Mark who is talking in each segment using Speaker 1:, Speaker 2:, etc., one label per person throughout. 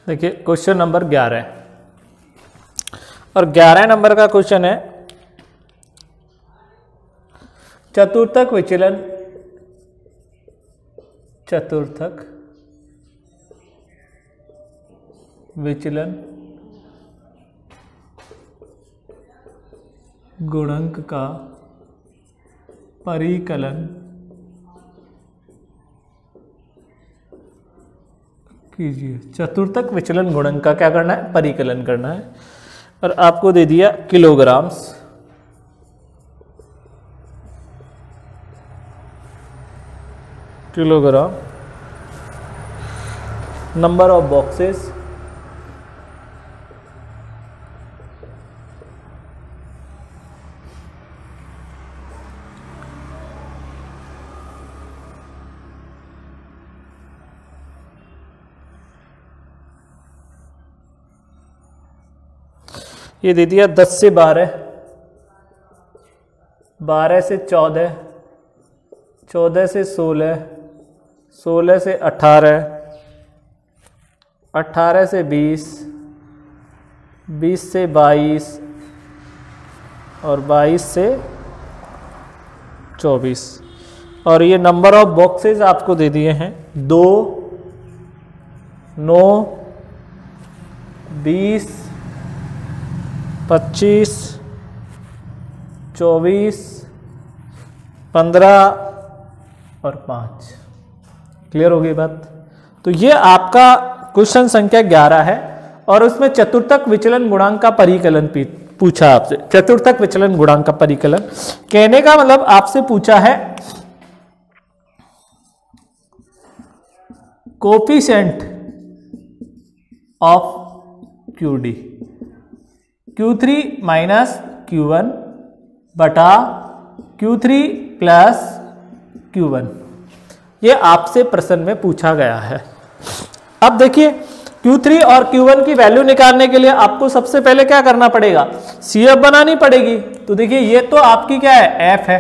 Speaker 1: देखिए question number 11 और 11 number का क्वेश्चन है चतुर्थक विचलन गुणक का परिकलन कीजिए। चतुर्थक विचलन गुणक का क्या करना है? परिकलन करना है। और आपको दे दिया kilograms, kilogram, number of boxes, ये दे दिया 10 से 12, 12 से 14, 14 से 16, 16 से 18, 18 से 20, 20 से 22 और 22 से 24। और ये नंबर ऑफ बॉक्सेस आपको दे दिए हैं 2, 9, 20, 25, 24, 15 और 5। क्लियर हो गई बात? तो ये आपका क्वेश्चन संख्या 11 है और उसमें चतुर्थक विचलन गुणांक का परिकलन पूछा आपसे। चतुर्थक विचलन गुणांक का परिकलन कहने का मतलब आपसे पूछा है coefficient of QD, Q3 minus Q1 बटा Q3 प्लस Q1। ये आपसे प्रश्न में पूछा गया है। अब देखिए Q3 और Q1 की वैल्यू निकालने के लिए आपको सबसे पहले क्या करना पड़ेगा? CF बनानी पड़ेगी। तो देखिए ये तो आपकी क्या है? F है।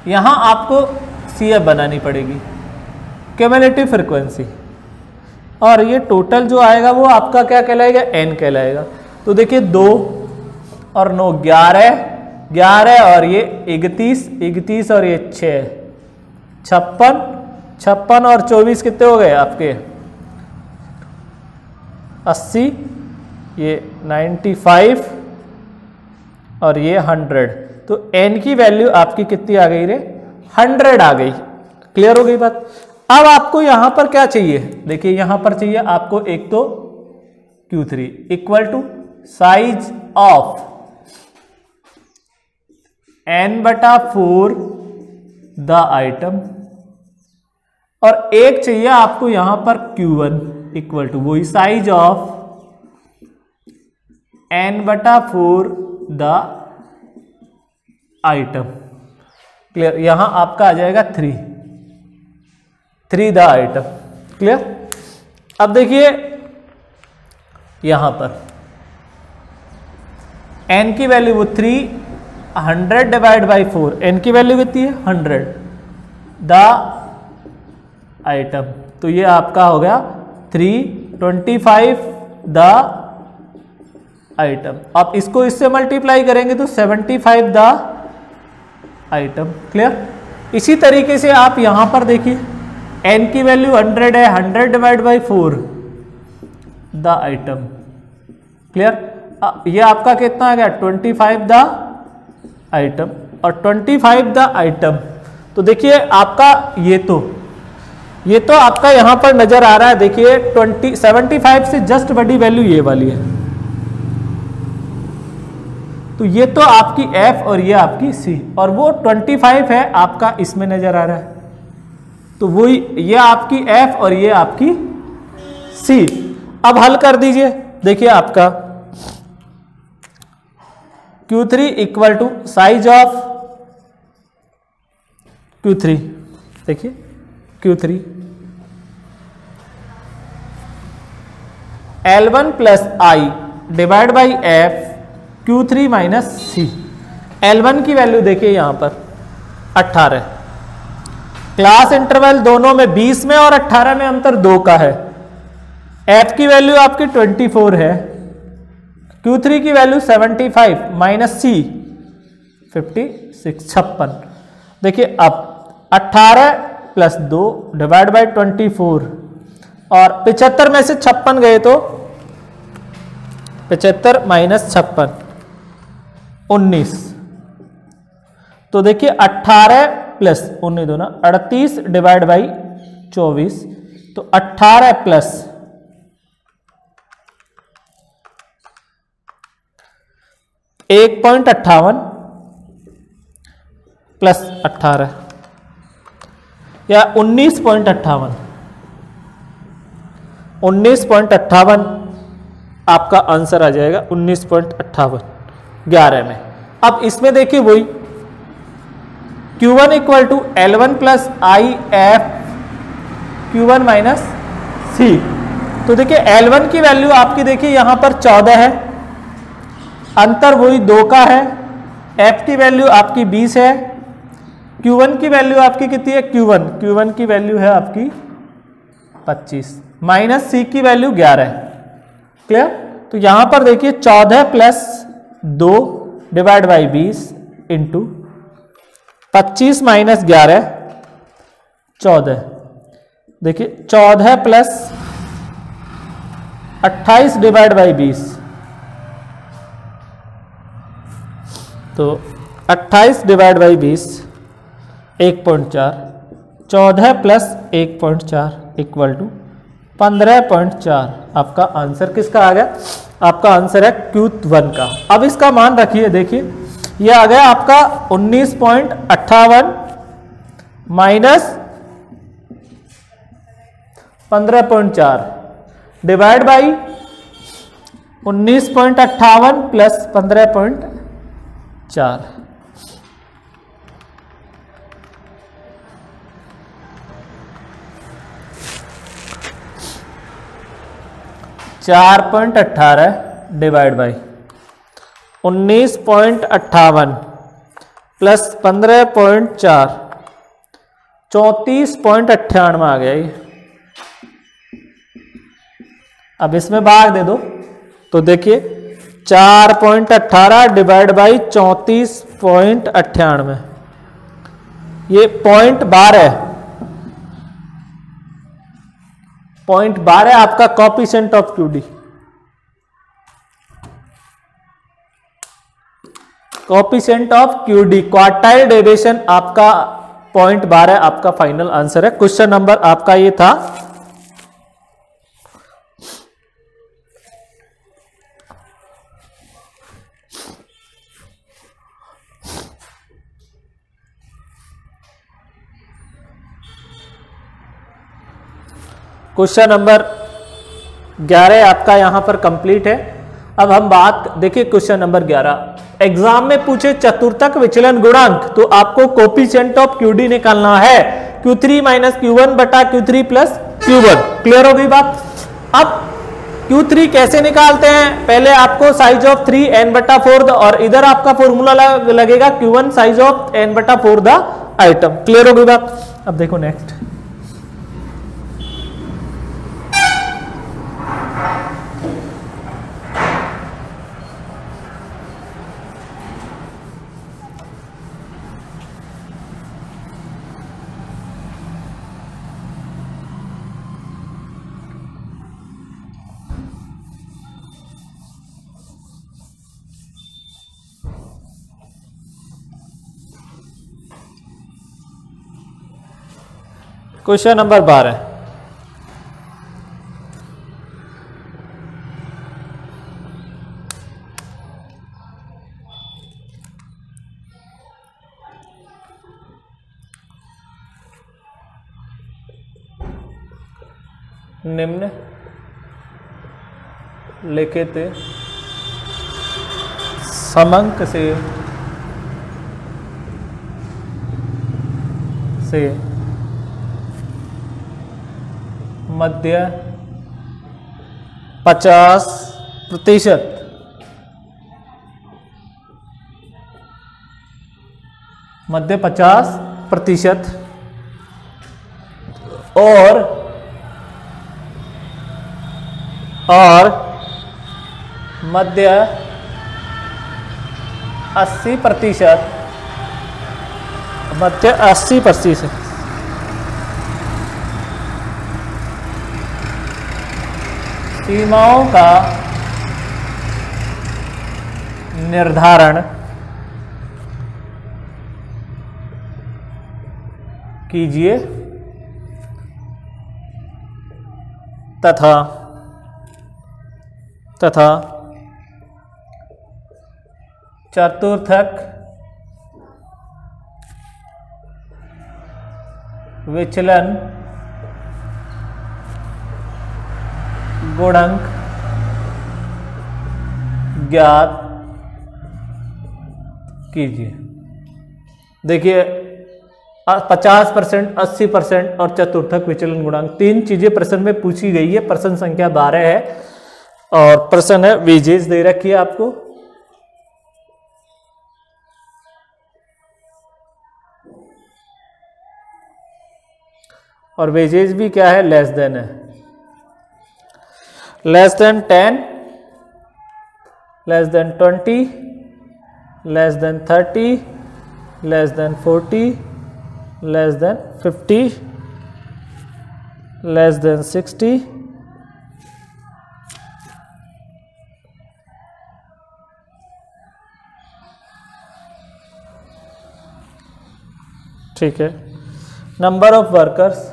Speaker 1: यहां आपको CF बनानी पड़ेगी, क्यूमुलेटिव फ्रीक्वेंसी, और ये टोटल जो आएगा वो आपका क्या कहलाएगा? N कहलाएगा। तो देखिए 2 और 9 11, 11 और ये 31, 31 और ये 6 56, 56 और 24 कितने हो गए आपके? 80, ये 95 और ये 100। तो N की वैल्यू आपकी कितनी आ गई रे? 100 आ गई। क्लियर हो गई बात? अब आपको यहां पर क्या चाहिए? देखिए यहां पर चाहिए आपको एक तो Q3 equal to size of N/4 the item, और एक चाहिए आपको यहां पर Q1 इक्वल टू वही size of N/4 the item. Clear? यहां आपका आ जाएगा 3 द आइटम। क्लियर? अब देखिए यहां पर n की वैल्यू वो 300 डिवाइड बाई 4, n की वैल्यू कितनी है? 100 द आइटम। तो ये आपका हो गया 325 द आइटम। आप इसको इससे मल्टीप्लाई करेंगे तो 75 द आइटम। क्लियर? इसी तरीके से आप यहां पर देखिए n की वैल्यू 100 है, 100 divide by 4 the item. Clear? ये आपका कितना आ गया? 25 द आइटम, और 25 द आइटम। तो देखिए आपका ये तो आपका यहां पर नजर आ रहा है। देखिए 75 से जस्ट बड़ी वैल्यू ये वाली है। तो ये तो आपकी F और ये आपकी C, और वो 25 है आपका इसमें नजर आ रहा है। तो वही ये आपकी F और ये आपकी C। अब हल कर दीजिए। देखिए आपका Q3 equal to size of Q3, देखिए Q3 L1 plus I divide by F Q3 minus C। L1 की वैल्यू देखिए यहां पर 18, क्लास इंटरवल दोनों में 20 में और 18 में अंतर 2 का है। F की वैल्यू आपकी 24 है, Q3 की वैल्यू 75 माइनस C 56 56। देखिए अब 18 प्लस 2 डिवाइड बाई 24 और 75 में से 56 गए तो 75 माइनस 56 19। तो देखिए 18 प्लस 19 दो ना 38 डिवाइड बाई 24, तो 18 प्लस 1.58 प्लस 18 या 19.58 19.58 आपका आंसर आ जाएगा 19.58 11 में। अब इसमें देखिए वही Q1 equal to L1 plus I F Q1 minus C। तो देखिए L1 की वैल्यू आपकी देखिए यहां पर 14 है, अंतर वही 2 का है। F की वैल्यू आपकी 20 है, Q1 की वैल्यू आपकी कितनी है, Q1 की वैल्यू है आपकी 25 माइनस C की वैल्यू 11 है। क्लियर? तो यहां पर देखिए 14 plus 2 divide by 20 into 25 minus 11 14। देखिए 14 प्लस 28 डिवाइड बाई 20, तो 28 divide by 20 1.4, 14 plus 1.4 equal to 15.4। आपका आंसर किसका आ गया? आपका आंसर है Q1 का। अब इसका मान रखिए, देखिए यह आ गया आपका 19.58 माइनस 15.4 डिवाइड बाई 19.58 प्लस 15.4। चार 4.18 डिवाइड बाई 19.58 प्लस 15.4 34.98 आ गया ये। अब इसमें भाग दे दो तो देखिए 4.18 डिवाइड बाई 34.98, ये 0.12 आपका coefficient of QD। Coefficient of QD quartile deviation आपका 0.12 आपका फाइनल आंसर है। क्वेश्चन नंबर आपका ये था। क्वेश्चन नंबर 11 आपका यहां पर कंप्लीट है। अब हम बात देखिए क्वेश्चन नंबर 11, एग्जाम में पूछे चतुर्थक विचलन गुणांक, तो आपको कोएफिशिएंट ऑफ QD निकालना है Q3 माइनस Q1 बटा Q3 प्लस Q1। क्लियर हो गई बात? अब Q3 कैसे निकालते हैं? पहले आपको साइज ऑफ 3 n बटा 4 और इधर आपका फॉर्मूला लगेगा Q1 साइज ऑफ n बटा 4 द आइटम। क्लियर हो गई बात? अब देखो नेक्स्ट, क्वेश्चन नंबर 12, निम्न लिखित समंक से मध्य 50% मध्य 50% और और मध्य 80%, मध्य 80% सीमाओं का निर्धारण कीजिए तथा चतुर्थक विचलन गुणांक ज्ञात कीजिए। देखिए 50%, 80% और चतुर्थक विचलन गुणांक, तीन चीजें प्रश्न में पूछी गई है। प्रश्न संख्या 12 है और प्रश्न है वेजेस दे रखी है आपको। और वेजेस भी क्या है, लेस देन है, less than 10, less than 20, less than 30, less than 40, less than 50, less than 60, ठीक है। नंबर ऑफ वर्कर्स,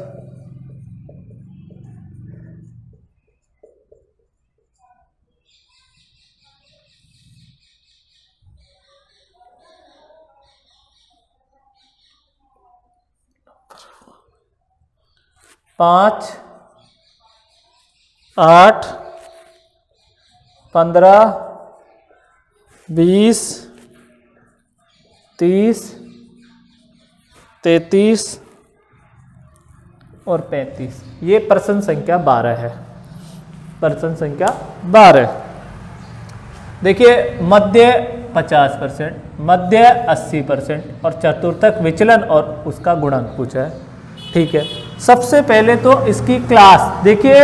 Speaker 1: पाँच, 8, 15, 20, 30, 33 और 35। ये प्रश्न संख्या 12 है। प्रश्न संख्या 12 देखिए, मध्य 50%, मध्य 80% और चतुर्थक विचलन और उसका गुणांक पूछा है। ठीक है, सबसे पहले तो इसकी क्लास देखिए,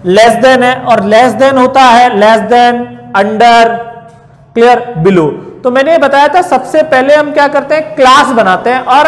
Speaker 1: लेस देन है और लेस देन होता है less than, under, clear, below. तो मैंने बताया था सबसे पहले हम क्या करते हैं, क्लास बनाते हैं। और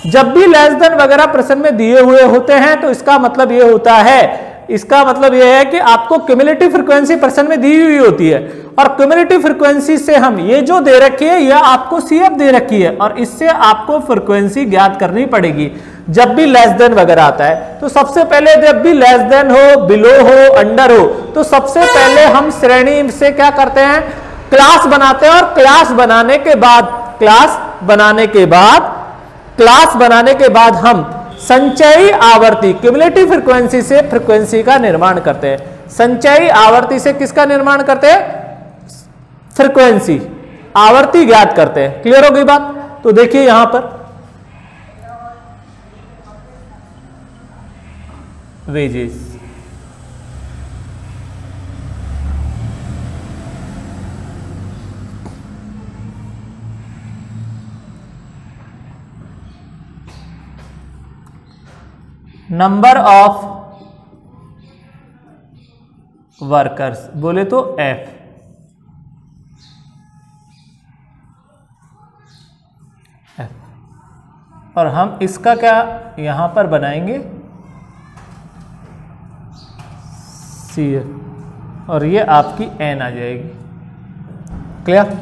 Speaker 1: जब भी लेस देन वगैरह प्रश्न में दिए हुए होते हैं तो इसका मतलब ये होता है, इसका मतलब यह है कि आपको क्यूमुलेटिव फ्रीक्वेंसी प्रश्न में दी हुई होती है और क्यूमुलेटिव फ्रीक्वेंसी से हम ये जो दे रखी है यह आपको सीएफ दे रखी है और इससे आपको फ्रीक्वेंसी ज्ञात करनी पड़ेगी जब भी लेस देन वगैरह आता है। तो सबसे पहले जब भी लेस देन हो, बिलो हो, अंडर हो, तो सबसे पहले हम श्रेणी से क्या करते हैं, क्लास बनाते हैं। और क्लास बनाने के बाद हम संचयी आवर्ती क्यूमुलेटिव फ्रीक्वेंसी से फ्रीक्वेंसी का निर्माण करते हैं। संचयी आवर्ती से किसका निर्माण करते हैं, फ्रीक्वेंसी आवर्ती ज्ञात करते हैं। क्लियर हो गई बात। तो देखिए यहां पर वेजेस, नंबर ऑफ वर्कर्स बोले तो एफ, और हम इसका क्या यहां पर बनाएंगे, सी, और ये आपकी एन आ जाएगी। क्लियर।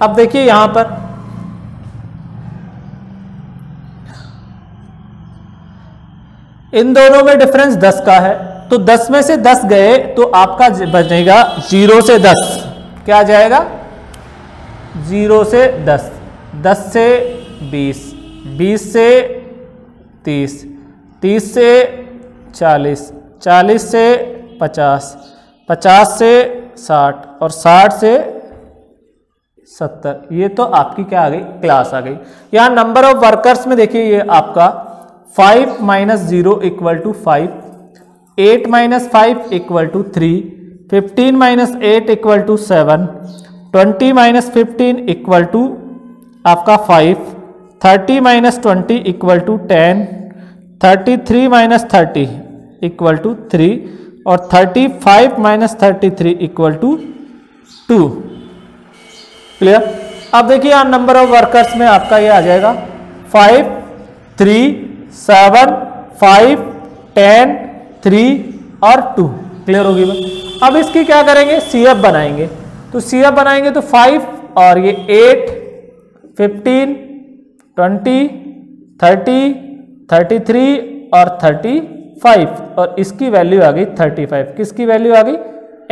Speaker 1: अब देखिए यहां पर इन दोनों में डिफरेंस 10 का है, तो 10 में से 10 गए तो आपका बनेगा 0 से 10, क्या जाएगा 0 से 10, 10 से 20, 20 से 30, 30 से 40, 40 से 50, 50 से 60 और 60 से 70। ये तो आपकी क्या आ गई, क्लास आ गई। यहां नंबर ऑफ वर्कर्स में देखिए ये आपका 5 - 0 = 5, 8 - 5 = 3, 15 - 8 = 7, 20 - 15 = आपका 5, 30 - 20 = 10, 33 - 30 = 3, और 35 माइनस 33 इक्वल टू 2। क्लियर। अब देखिए यहाँ नंबर ऑफ वर्कर्स में आपका ये आ जाएगा 5, 3, 7, 5, 10, 3 और 2। क्लियर होगी बात। अब इसकी क्या करेंगे, सीएफ बनाएंगे। तो सीएफ बनाएंगे तो 5 और ये 8, 15, 20, 30, 33 और 35 और इसकी वैल्यू आ गई 35। किसकी वैल्यू आ गई,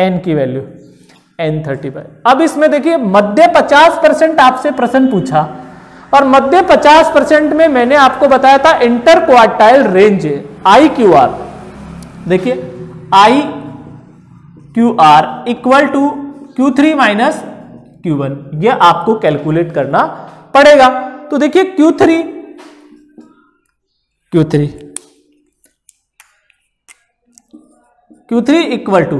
Speaker 1: n की वैल्यू, n 35। अब इसमें देखिए मध्य 50% आपसे प्रश्न पूछा और मध्य 50% में मैंने आपको बताया था इंटर क्वार्टाइल रेंज IQR। देखिए IQR equal to Q3 minus Q1, यह आपको कैलकुलेट करना पड़ेगा। तो देखिए Q3 इक्वल टू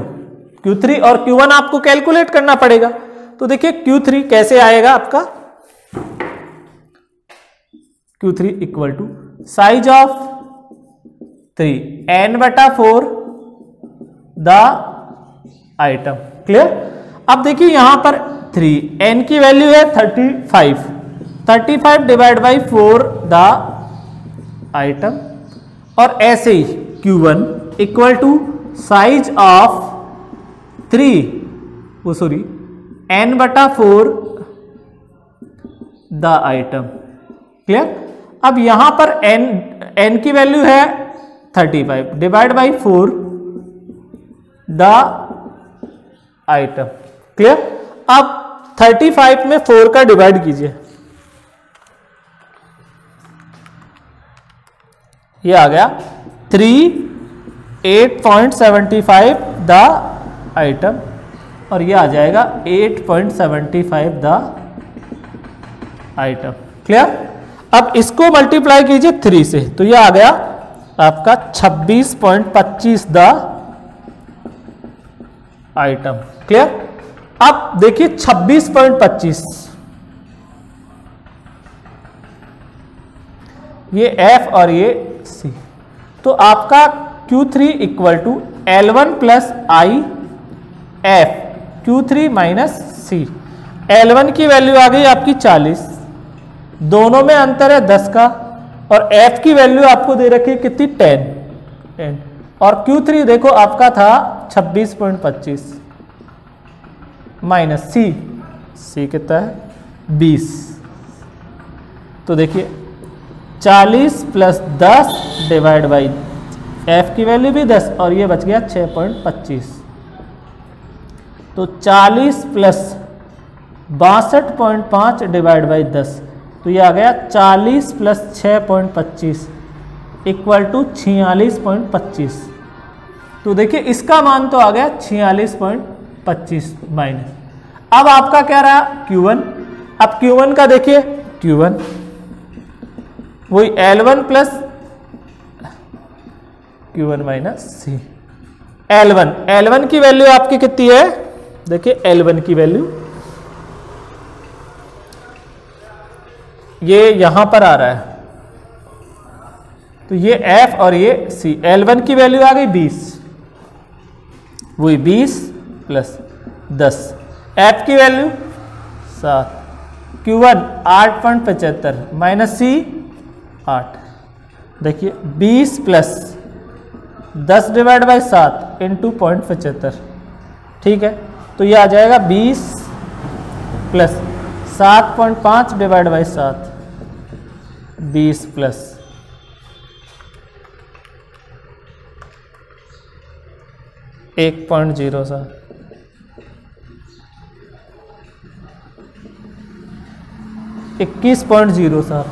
Speaker 1: Q3 और Q1 आपको कैलकुलेट करना पड़ेगा। तो देखिए Q3 कैसे आएगा आपका, Q3 equal to size of 3 n/4 the item. Clear. अब देखिए यहां पर 3 n की वैल्यू है 35 डिवाइड बाई 4 द आइटम और ऐसे ही Q1 equal to size of 3 n/4 the item. Clear. अब यहां पर n की वैल्यू है 35 divide by 4 the item. Clear. अब 35 में 4 का डिवाइड कीजिए, ये आ गया 3, 8.75 द आइटम और ये आ जाएगा 8.75 द आइटम। क्लियर। अब इसको मल्टीप्लाई कीजिए 3 से तो ये आ गया आपका 26.25 द आइटम। क्लियर। अब देखिए 26.25 ये F और ये C, तो आपका Q3 equal to L1 plus I F Q3 minus C। L1 की वैल्यू आ गई आपकी 40, दोनों में अंतर है 10 का, और F की वैल्यू आपको दे रखी है कितनी 10 और Q3 देखो आपका था 26.25 माइनस C कितना है 20। तो देखिए 40 प्लस 10 डिवाइड बाई F की वैल्यू भी 10 और ये बच गया 6.25। तो 40 प्लस 62.5 डिवाइड बाई 10 तो ये आ गया 40 प्लस 6.25 इक्वल टू 46.25। तो देखिए इसका मान तो आ गया 46.25 माइनस। अब आपका क्या रहा Q1। अब Q1 का देखिए Q1 वही L1 plus Q1 minus C। L1 की वैल्यू आपकी कितनी है, देखिए L1 की वैल्यू ये यहां पर आ रहा है, तो ये F और ये C। L1 की वैल्यू आ गई 20, वही 20 प्लस 10। F की वैल्यू 7, Q1 8.75 माइनस C 8। देखिए 20 प्लस 10 डिवाइड बाई 7 इंटू 0.75। ठीक है, तो ये आ जाएगा 20 प्लस 7.5 डिवाइड बाई 7 20 प्लस 1.07 21.07।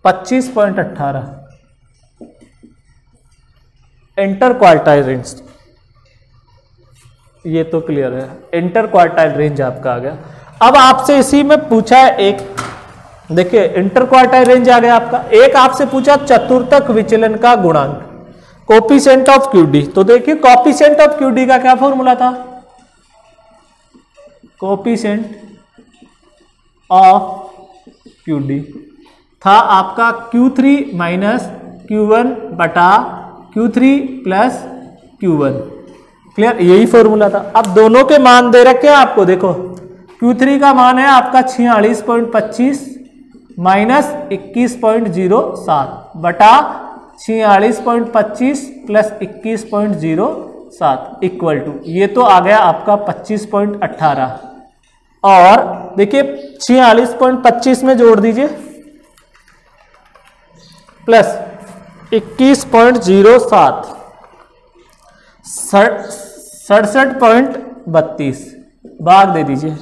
Speaker 1: पच्चीस 18 इंटर क्वार्टाइल रेंज। ये तो क्लियर है, इंटर क्वार्टाइल रेंज आपका आ गया। अब आपसे इसी में पूछा है एक, देखिए इंटर क्वार्टाइल रेंज आ गया आपका। एक आपसे पूछा चतुर्थक विचलन का गुणांक, कोफिशिएंट ऑफ QD। तो देखिए कोफिशिएंट ऑफ QD का क्या फॉर्मूला था, कोएफिशिएंट ऑफ QD था आपका Q3 माइनस Q1 बटा Q3 प्लस Q1। क्लियर, यही फॉर्मूला था। अब दोनों के मान दे रखे हैं आपको, देखो Q3 का मान है आपका 46.25 माइनस 21.07 बटा 46.25 प्लस 21.07 इक्वल टू, ये तो आ गया आपका 25.18। और देखिए 46.25 में जोड़ दीजिए प्लस 21.07 67.32 भाग दे दीजिए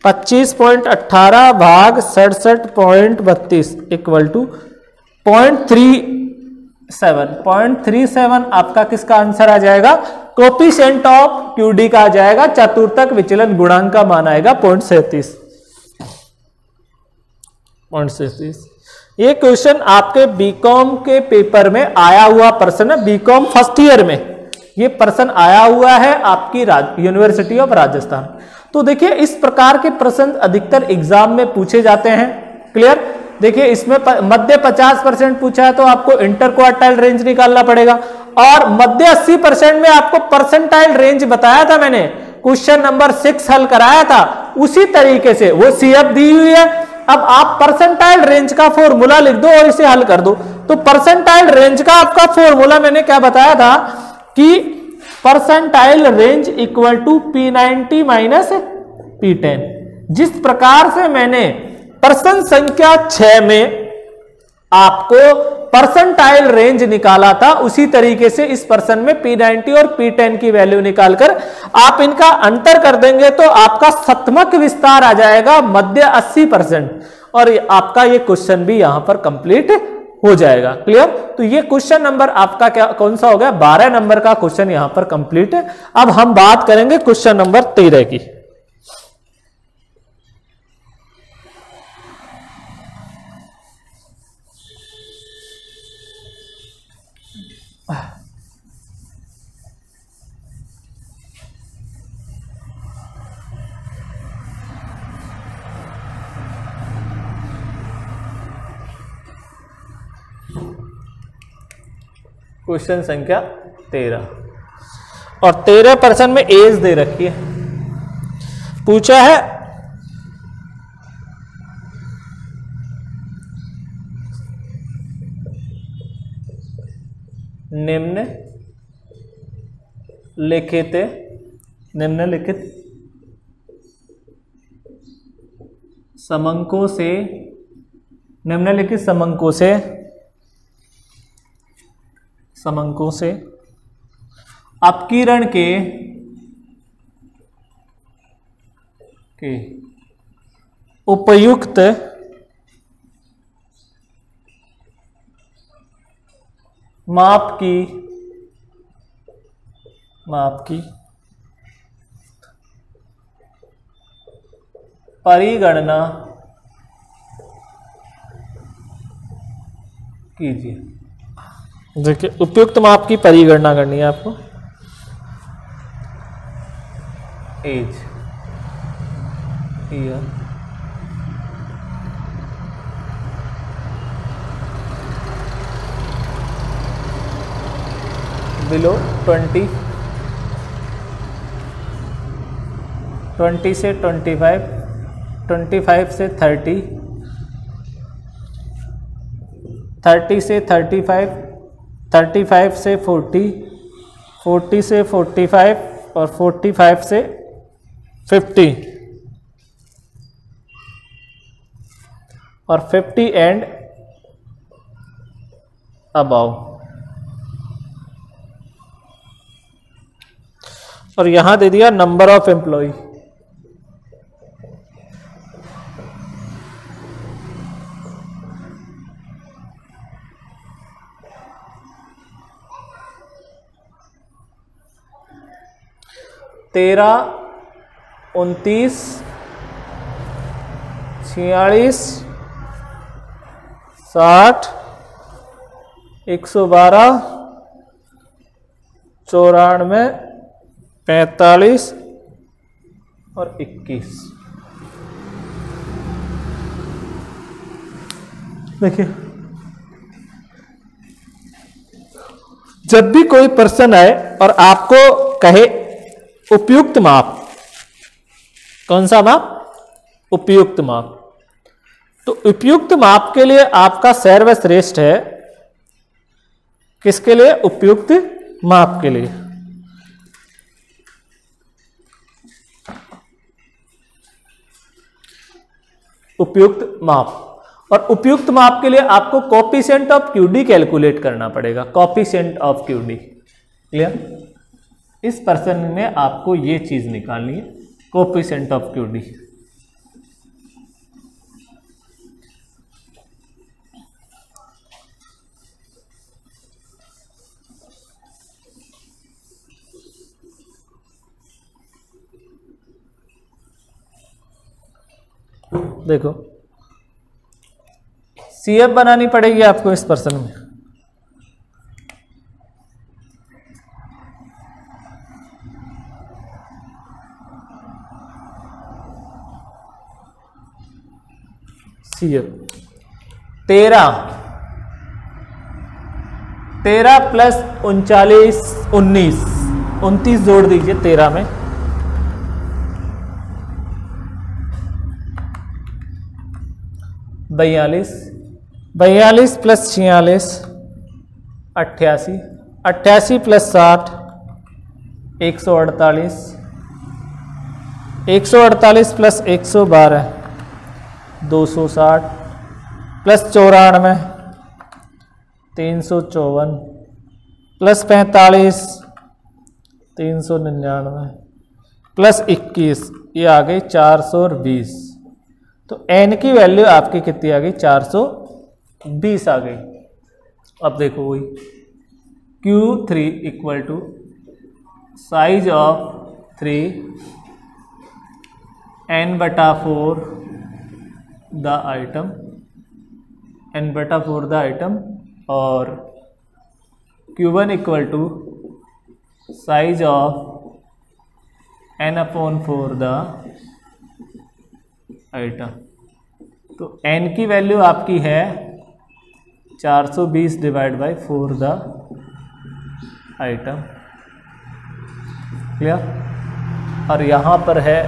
Speaker 1: 25.18 भाग 67.32 इक्वल टू 0.37 आपका किसका आंसर आ जाएगा? कोएफिशिएंट ऑफ QD का आ जाएगा, चतुर्थक विचलन गुणांक का मान आएगा 0.37। ये क्वेश्चन आपके बीकॉम के पेपर में आया हुआ प्रश्न है, बीकॉम फर्स्ट ईयर में ये प्रश्न आया हुआ है आपकी यूनिवर्सिटी ऑफ राजस्थान। तो देखिए इस प्रकार के प्रश्न अधिकतर एग्जाम में पूछे जाते हैं। क्लियर, देखिए इसमें मध्य 50% पूछा है तो आपको इंटर क्वार्टाइल रेंज निकालना पड़ेगा, और मध्य 80% में आपको परसेंटाइल रेंज बताया था मैंने, क्वेश्चन नंबर 6 हल कराया था, उसी तरीके से वो CF दी हुई है। अब आप परसेंटाइल रेंज का फॉर्मूला लिख दो और इसे हल कर दो। तो परसेंटाइल रेंज का आपका फॉर्मूला मैंने क्या बताया था कि percentile range equal to P90 minus P10। जिस प्रकार से मैंने प्रश्न संख्या 6 में आपको परसेंटाइल रेंज निकाला था, उसी तरीके से इस प्रश्न में P90 और P10 की वैल्यू निकालकर आप इनका अंतर कर देंगे तो आपका सतमक विस्तार आ जाएगा मध्य 80%, और आपका ये क्वेश्चन भी यहां पर कंप्लीट हो जाएगा। क्लियर, तो ये क्वेश्चन नंबर आपका क्या कौन सा हो गया? 12 नंबर का क्वेश्चन यहां पर कंप्लीट है। अब हम बात करेंगे क्वेश्चन नंबर 13 की। क्वेश्चन संख्या 13, और 13% में एज दे रखी है। पूछा है निम्नलिखित समंकों से अपकिरण के उपयुक्त माप की परिगणना कीजिए। देखिए उपयुक्त माप की परिगणना करनी है आपको। एज, ईयर, बिलो 20, 20 से 25, 25 से 30, 30 से 35, 35 से 40, 40 से 45 और 45 से 50 और 50 एंड अबव। और यहां दे दिया नंबर ऑफ एम्प्लॉय। तेरह, 29, 46, 60, 112, 94, 45, और 21। देखिए, जब भी कोई पर्सन आए और आपको कहे उपयुक्त माप, कौन सा माप? उपयुक्त माप। तो उपयुक्त माप के लिए आपका सर्वश्रेष्ठ है, किसके लिए? उपयुक्त माप के लिए। उपयुक्त माप। और उपयुक्त माप के लिए आपको कोफिशिएंट ऑफ क्यूडी कैलकुलेट करना पड़ेगा। Coefficient of QD, clear? इस पर्सन में आपको ये चीज निकालनी है, कोफिशिएंट ऑफ क्यूडी। देखो, सीएफ बनानी पड़ेगी आपको इस पर्सन में। सीएफ 13 प्लस 39 29 जोड़ दीजिए 13 में। 42 plus 46 88 88 plus 60 148 148 plus 112 260 plus 94 354 plus 45 399 plus 21, ये आ गई 420। तो n की वैल्यू आपकी कितनी आ गई? 420 आ गई। अब देखो वही Q3 equal to size of 3 n/4 the item, n/4 the item, और Q1 equal to size of n/4 the item. तो n की वैल्यू आपकी है 420 divide by 4 the item, clear? और यहाँ पर है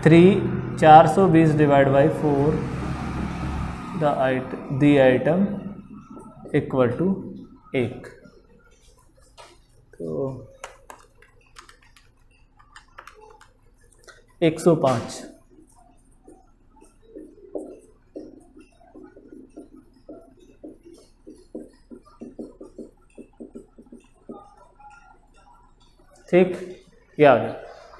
Speaker 1: 420 divide by 4 the item equal to 1। तो 105। ठीक, ये आ गया।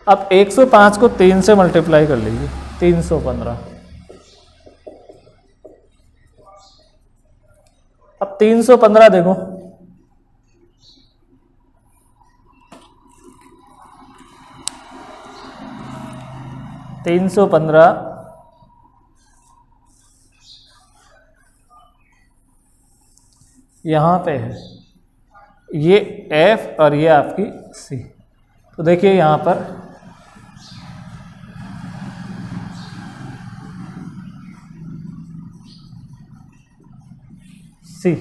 Speaker 1: अब 105 को 3 से मल्टीप्लाई कर लीजिए, 315। अब 315 देखो, यहां पे है, ये F और ये आपकी C। तो देखिए यहां पर C,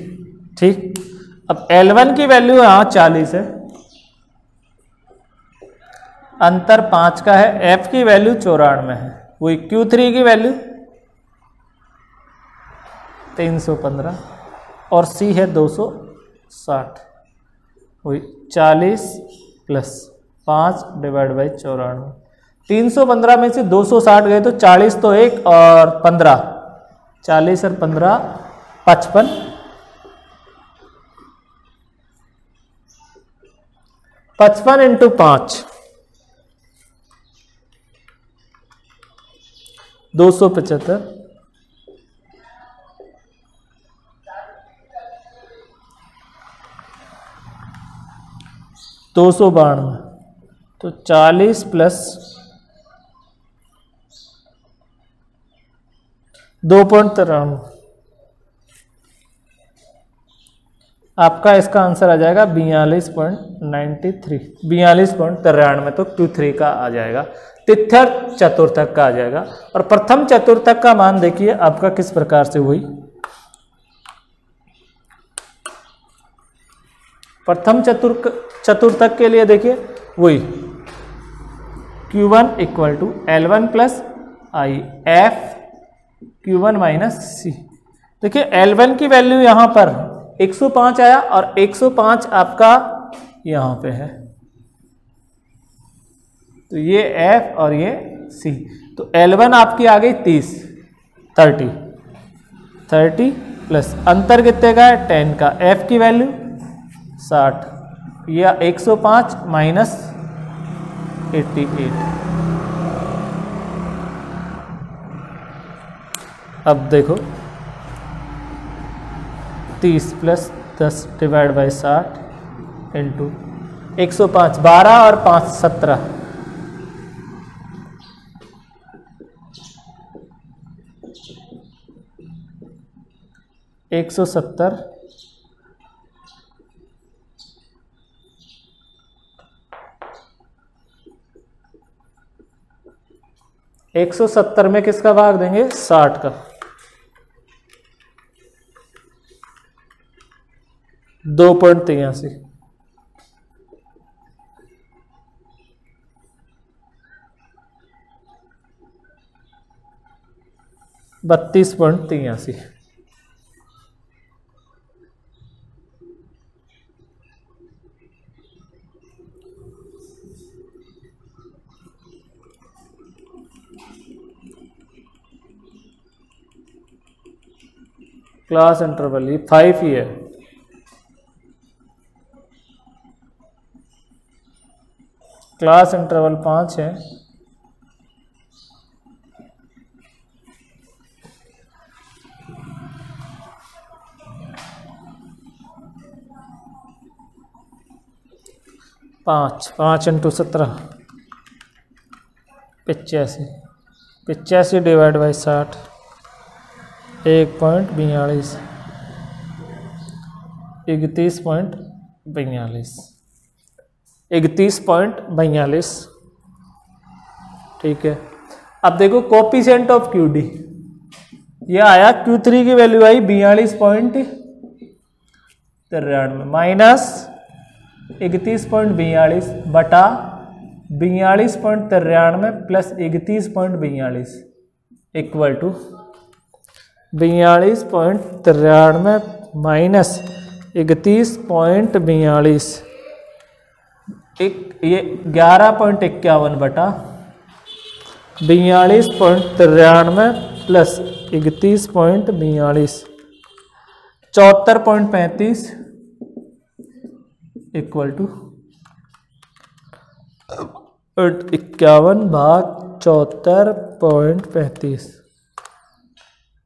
Speaker 1: ठीक। अब L1 की वैल्यू यहां 40 है, अंतर 5 का है। F की वैल्यू 94 है। वही Q3 की वैल्यू 315 और C है 260। वही 40 प्लस 5 डिवाइड बाई 94। 315 में से 260 गए तो 40 तो 1 और 15, 40 और 15 55। 55 इंटू 5 275, 292। तो 40 प्लस 2.93 आपका इसका आंसर आ जाएगा 42.93, 42.93, तो Q3 का आ जाएगा। तिथ्यर चतुर्थक का आ जाएगा। और प्रथम चतुर्थक का मान देखिए आपका किस प्रकार से हुई। प्रथम चतुर्थक के लिए देखिए वही Q1 equal to L1 plus I F Q1 minus C. देखिए L1 की वैल्यू यहां पर 105 आया और 105 आपका यहां पे है, तो ये F और ये C, तो L1 आपकी आ गई 30 प्लस अंतर कितने का है 10 का, F की वैल्यू 60 या 105 माइनस 88। अब देखो 30 प्लस 10 डिवाइड बाई 60 इंटू 105, 12 और 5 17, 170 170 में किसका भाग देंगे 60 का, 2.83, $32.83। क्लास इंटरवल ये 5 ही है, क्लास इंटरवल 5 है। पाँच इंटू 17 85 डिवाइड बाई 60 1.42 31.42। ठीक है। अब देखो कोफिशिएंट ऑफ QD, ये आया Q3 की वैल्यू आई 42.93 माइनस 31.42 बटा 42.93 प्लस 31.42 इक्वल टू 42.93 माइनस 31.42, ये 11.51 बटा 42.93 प्लस 31.42 74.35 इक्वल टू 51 भाग 74.35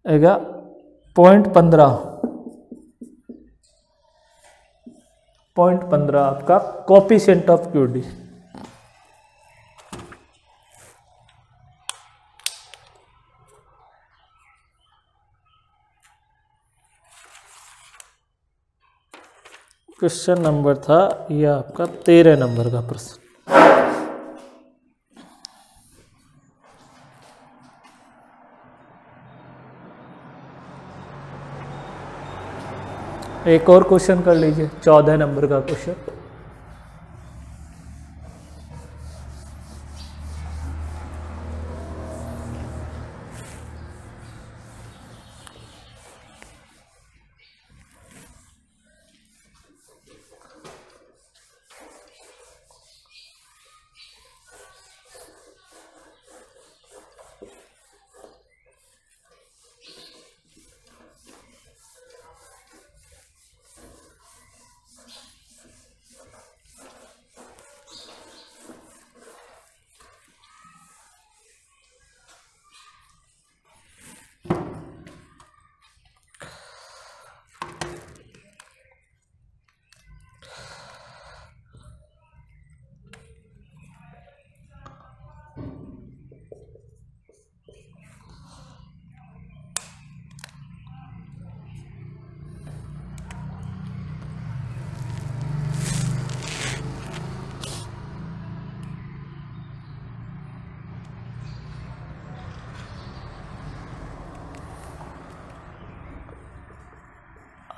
Speaker 1: आएगा 0.15 आपका coefficient of QD। Question number था यह आपका 13 नंबर का प्रश्न। एक और क्वेश्चन कर लीजिए 14 नंबर का क्वेश्चन।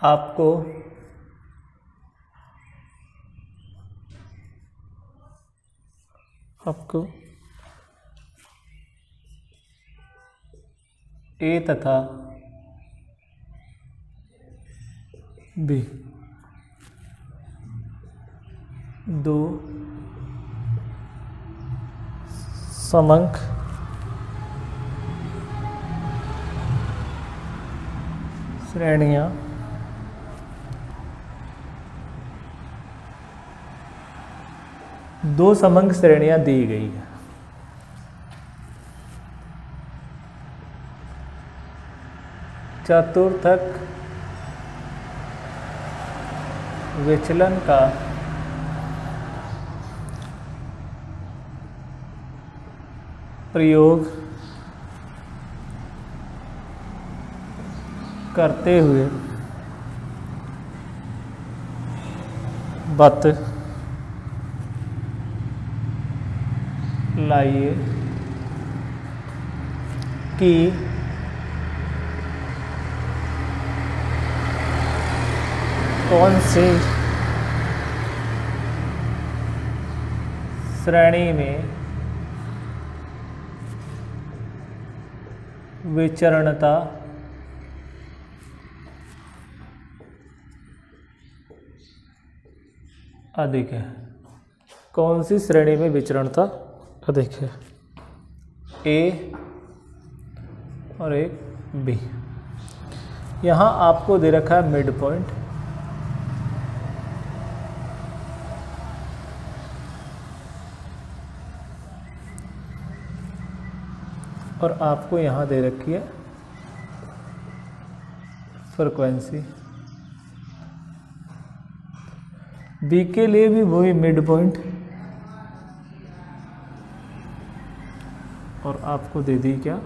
Speaker 1: आपको ए तथा बी दो समंक श्रेणियां दो समंक श्रेणियां दी गई है। चतुर्थक विचलन का प्रयोग करते हुए बतलाइए कि कौन सी श्रेणी में विचरणता अधिक है। कौन सी श्रेणी में विचरणता अधिक है? ए और एक बी। यहाँ आपको दे रखा है मिड पॉइंट और आपको यहाँ दे रखी है फ्रीक्वेंसी। बी के लिए भी वही मिड पॉइंट और आपको दे दी क्या?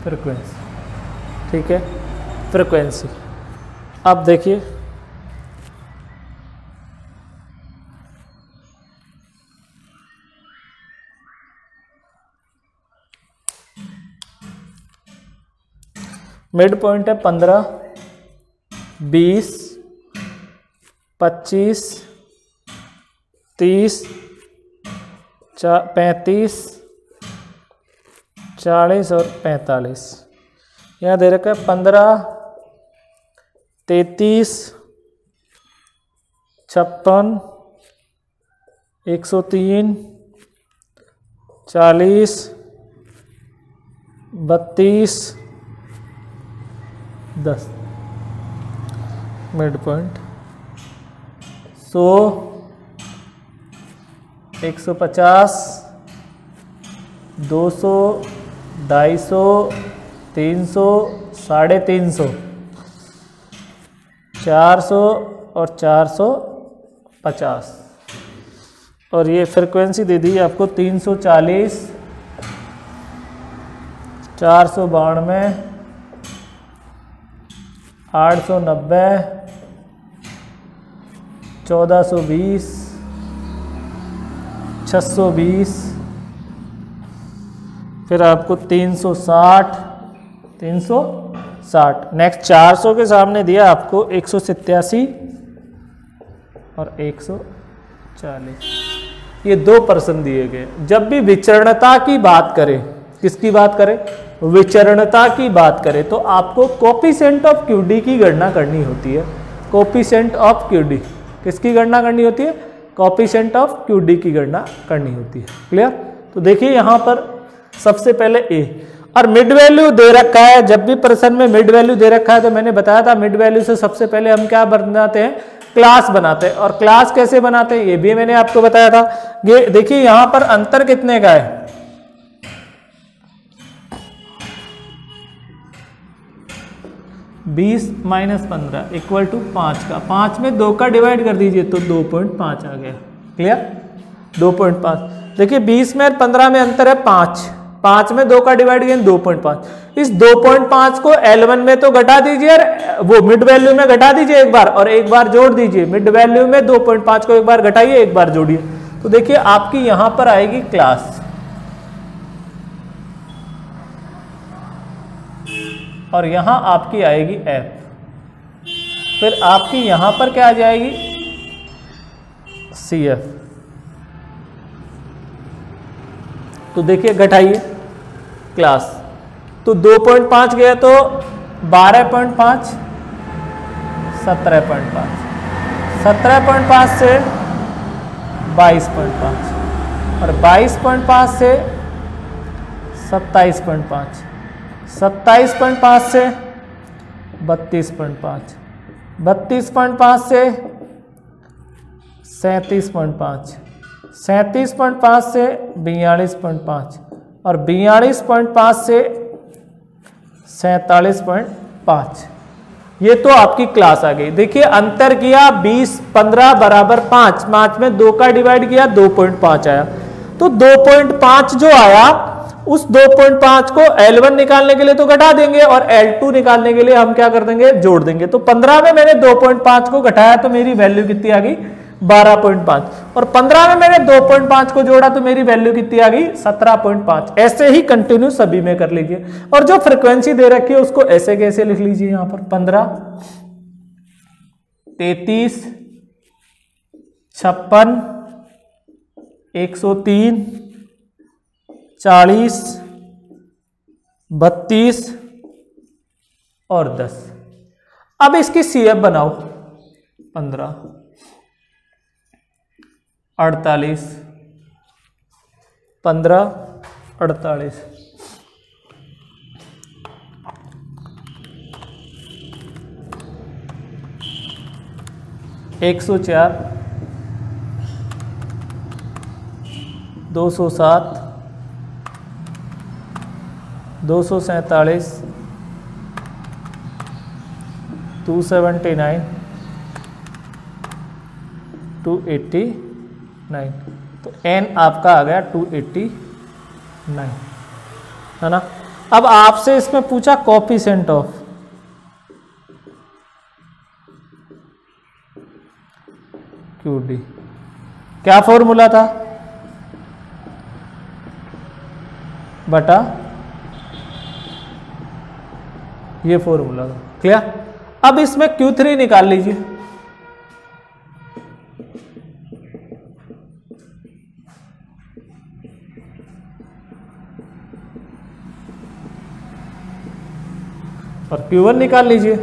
Speaker 1: फ्रीक्वेंसी। ठीक है, फ्रीक्वेंसी। अब देखिए मिड पॉइंट है 15, 20, 25, 30, 35, 40 और 45। यहाँ दे रखा है 15, 33, 56, 103, 40, 32, 10 मिड पॉइंट। 100, 150, 200, 250, 300, 350, 400 और 450। और ये फ्रीक्वेंसी दे दी आपको 340, 492, 890, 1420, 620, फिर आपको 360, 360। नेक्स्ट 400 के सामने दिया आपको 187 और 140। ये 2% दिए गए। जब भी विचरणता की बात करें, किसकी बात करें? विचरणता की बात करें तो आपको कोफिशिएंट ऑफ क्यूडी की गणना करनी होती है। कोफिशिएंट ऑफ क्यूडी किसकी गणना करनी होती है? कोफिशिएंट ऑफ क्यूडी की गणना करनी होती है। क्लियर? तो देखिए यहाँ पर सबसे पहले ए और मिड वैल्यू दे रखा है। जब भी प्रश्न में मिड वैल्यू दे रखा है तो मैंने बताया था मिड वैल्यू से सबसे पहले हम क्या बनाते हैं? क्लास बनाते हैं। और क्लास कैसे बनाते हैं ये भी मैंने आपको बताया था। ये देखिए यहाँ पर अंतर कितने का है? 20 माइनस 15 इक्वल टू 5 का। 5 में 2 का डिवाइड कर दीजिए तो 2.5 आ गया। क्लियर? 2.5। देखिए 20 में 15 में अंतर है 5। 5 में 2 का डिवाइड किया 2.5। इस 2.5 को L1 में तो घटा दीजिए और वो मिड वैल्यू में घटा दीजिए एक बार और एक बार जोड़ दीजिए। मिड वैल्यू में 2.5 को एक बार घटाइए एक बार जोड़िए तो देखिए आपकी यहां पर आएगी क्लास और यहां आपकी आएगी ऐप, फिर आपकी यहां पर क्या आ जाएगी CF। तो देखिए घटाइए क्लास, तो 2.5 गया तो 12.5 17.5, 17.5 से 22.5 और 22.5 से 27.5, 27.5 से 32.5, 32.5 से 37.5, 37.5 से 42.5 और 42.5 से 47.5। ये तो आपकी क्लास आ गई। देखिए अंतर किया 20 15 बराबर 5, 5 में 2 का डिवाइड किया 2.5 आया। तो 2.5 जो आया उस 2.5 को L1 निकालने के लिए तो घटा देंगे और L2 निकालने के लिए हम क्या कर देंगे, जोड़ देंगे। तो 15 में मैंने 2.5 को घटाया तो मेरी वैल्यू कितनी आ गई 12.5 और 15 में मैंने 2.5 को जोड़ा तो मेरी वैल्यू कितनी आ गई 17.5। ऐसे ही कंटिन्यू सभी में कर लीजिए और जो फ्रीक्वेंसी दे रखी है उसको ऐसे कैसे लिख लीजिए, यहां पर 15 33 56 103 40 32 और 10। अब इसकी CF बनाओ 15 48 15 48 104 207 247 279 289। तो n आपका आ गया 289, है ना। अब आपसे इसमें पूछा कोएफिशिएंट ऑफ QD, क्या फॉर्मूला था, बटा ये फॉर्मूला था। क्लियर। अब इसमें Q3 निकाल लीजिए। और Q1 निकाल लीजिए।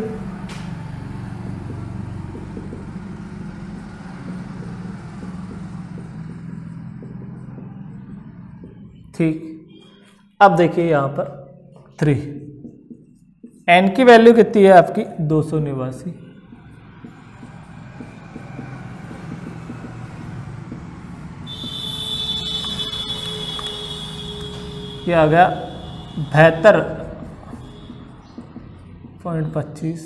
Speaker 1: ठीक, अब देखिए यहां पर 3, n की वैल्यू कितनी है आपकी 289। ये आ गया 72.25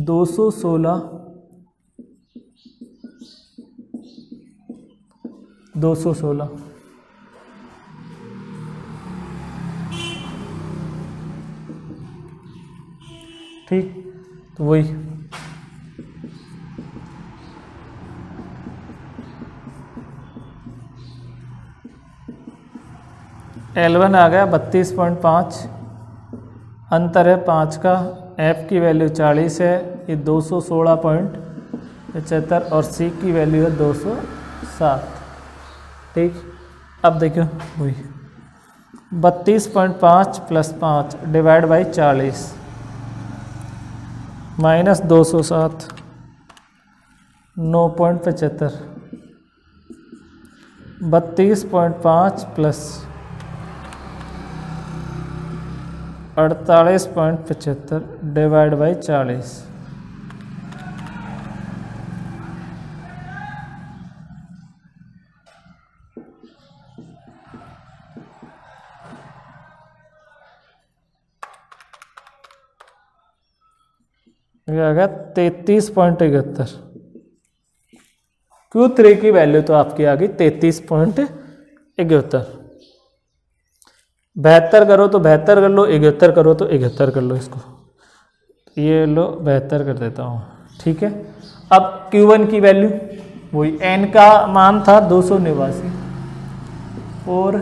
Speaker 1: 216 216। ठीक, तो वही L1 आ गया 32.5, अंतर है 5 का, F की वैल्यू 40 है, ये 216.75 और C की वैल्यू है 207। ठीक, अब देखो वही 32.5 plus 5 divide by 40 minus 207 9.75 32.5 plus 48.75 divide by 40। ये आ गया 33.71। Q3 की वैल्यू तो आपकी आ गई 33.71। 72 करो तो 72 कर लो, 71 करो तो 71 कर लो। इसको ये लो 72 कर देता हूँ। ठीक है। अब Q1 की वैल्यू वही n का मान था 289 और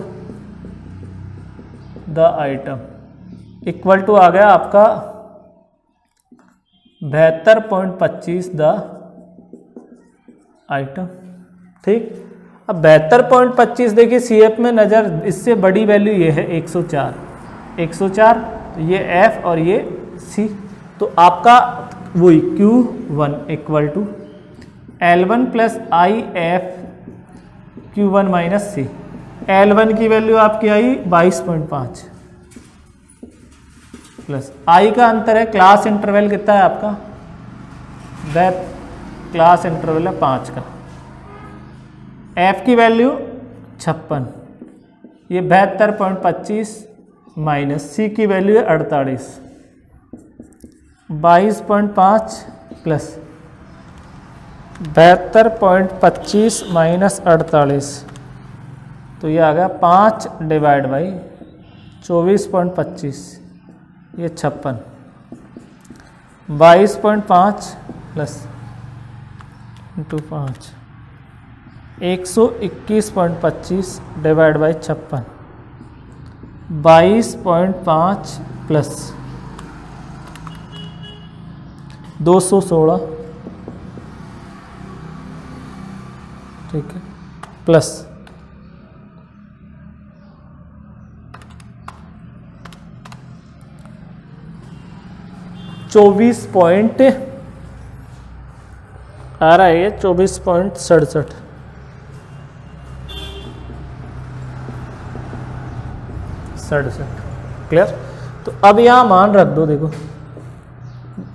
Speaker 1: द आइटम इक्वल टू आ गया आपका 72.25 द आइटम। ठीक, अब 72.25 देखिए CF में नज़र, इससे बड़ी वैल्यू ये है 104 ये F और ये C। तो आपका वही Q1 equal to L1 plus IF Q1 minus C। L1 की वैल्यू आपकी आई 22.5 प्लस I का अंतर है, क्लास इंटरवल कितना है आपका, क्लास इंटरवल है 5 का। F की वैल्यू 56, ये 72.25 माइनस C की वैल्यू है 48, 22.5 प्लस 72.25 माइनस 48, तो ये आ गया 5 डिवाइड बाई 24.25, ये 56, 22.5 plus into 5 121.25 divide by 56, 22.5 plus 216, ठीक है, प्लस 24 पॉइंट आ रहा है, 24.67, क्लियर। तो अब यहाँ मान रख दो, देखो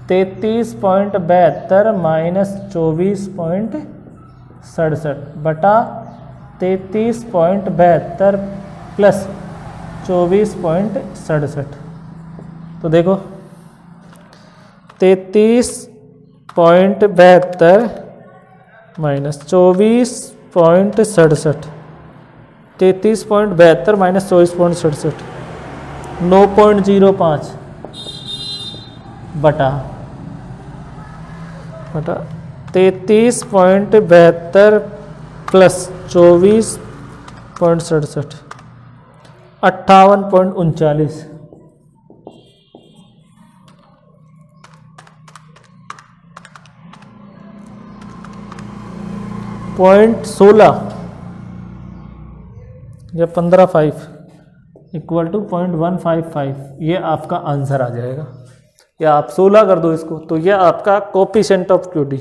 Speaker 1: 33.72 माइनस 24.67 बटा 33.72 प्लस 24.67। तो देखो 33.72 माइनस 24.67, 33.72 माइनस 24.67 9.05 बटा 33.72 प्लस 24.67 58.39, .16 या 15.5 इक्वल टू 0.155, ये आपका आंसर आ जाएगा। या आप 16 कर दो इसको, तो ये आपका कोएफिशिएंट ऑफ QD।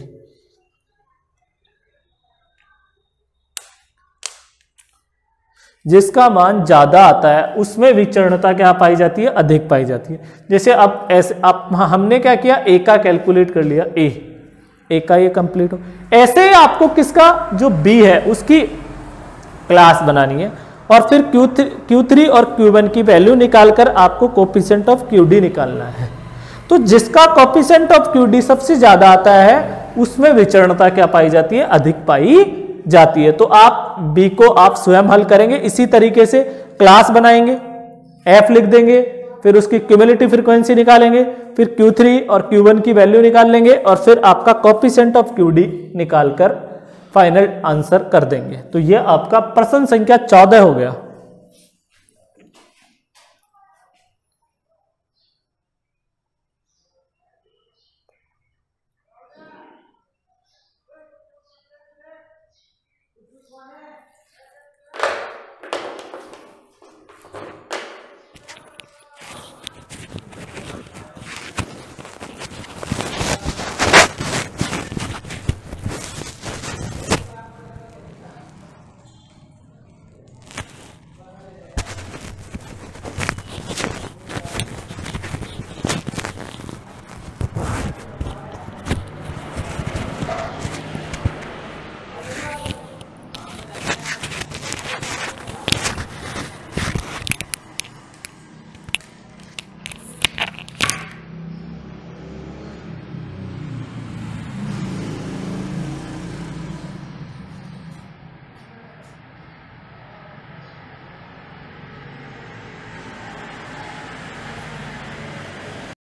Speaker 1: जिसका मान ज्यादा आता है उसमें विचरणता क्या पाई जाती है, अधिक पाई जाती है। जैसे अब ऐसे आप हमने क्या किया, ए का कैलकुलेट कर लिया, ए का ये कंप्लीट हो। ऐसे ही आपको किसका जो बी है उसकी क्लास बनानी है और फिर Q3 और Q1 की वैल्यू निकालकर आपको कोएफिशिएंट ऑफ QD निकालना है। तो जिसका कोएफिशिएंट ऑफ QD सबसे ज्यादा आता है उसमें विचरणता क्या पाई जाती है, अधिक पाई जाती है। तो आप बी को आप स्वयं हल करेंगे, इसी तरीके से क्लास बनाएंगे, F लिख देंगे, फिर उसकी क्यूमुलेटिव फ्रीक्वेंसी निकालेंगे, फिर Q3 और Q1 की वैल्यू निकाल लेंगे और फिर आपका कोएफिशिएंट ऑफ QD निकालकर फाइनल आंसर कर देंगे। तो ये आपका प्रश्न संख्या 14 हो गया।